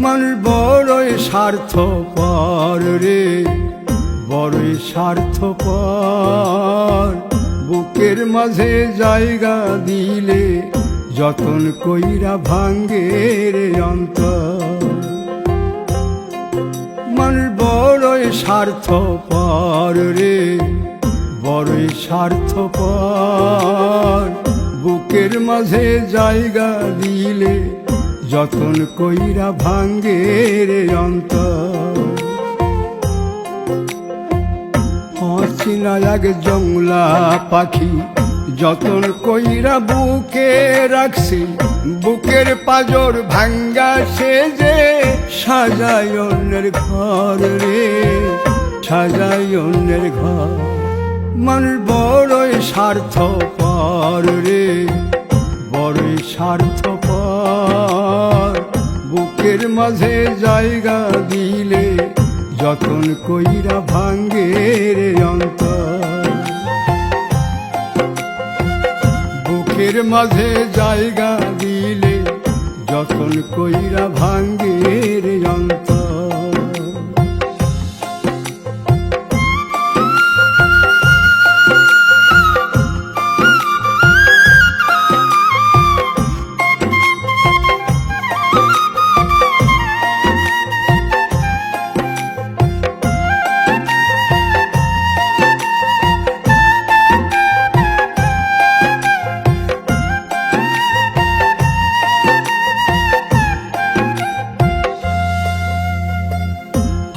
মানুষ বড়ই স্বার্থপর রে, বড়ই স্বার্থপর। বুকের মাঝে জায়গা দিলে যতন কইরা ভাঙ্গে রে অন্তর। মানুষ বড়ই স্বার্থপর রে, বড়ই স্বার্থপর। বুকের মাঝে জায়গা দিলে যতন কইরা ভাঙ্গে রে অন্তর। অচিনা এক জংলা পাখি যতন কইরা বুকে রাখছি, বুকের পাজর ভাঙ্গা সে যে সাজায় অন্যের ঘর রে, সাজায় অন্যের ঘর। মানুষ বড়ই স্বার্থপর রে, বড়ই স্বার্থপর। বুকের মাঝে জায়গা দিলে যতন কইরা ভাঙ্গে রে অন্তর। বুকের মাঝে জায়গা দিলে যতন কইরা ভাঙ্গে রে অন্তর।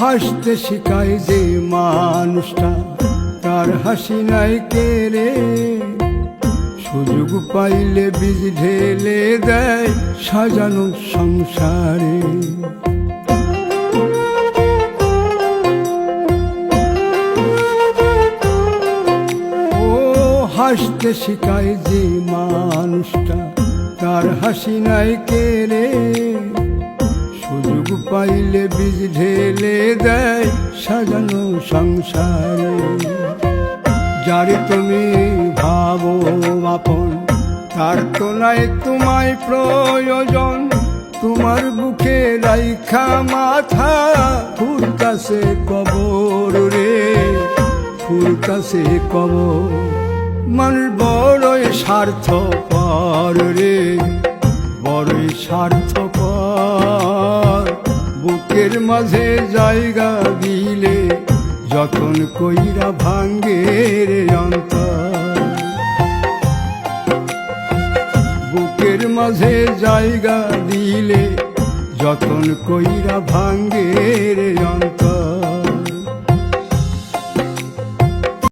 হাসতে শিখায় যে মানুষটা, তার হাসি নাই কেড়ে। সুযোগ পাইলে বীজ ঢেলে দেয় সাজানো সংসারে। ও হাসতে শিখায় যে মানুষটা, তার হাসি নাই কেড়ে। সুযোগ পাইলে বীজ ঢেলে দেয় সাজানো সংসারে। যারে তুমি ভাবো আপন, তার তো নাই তোমায় প্রয়োজন। তোমার বুকে রাইখা মাথা ফুলতাছে কবর রে, ফুলতাছে কবর। মানুষ বড়ই স্বার্থপর রে, বড়ই স্বার্থপর। বুকের মাঝে জায়গা দিলে যতন কইরা ভাঙ্গে রে অন্তর। বুকের মাঝে জায়গা দিলে যতন কইরা ভাঙ্গে রে অন্তর।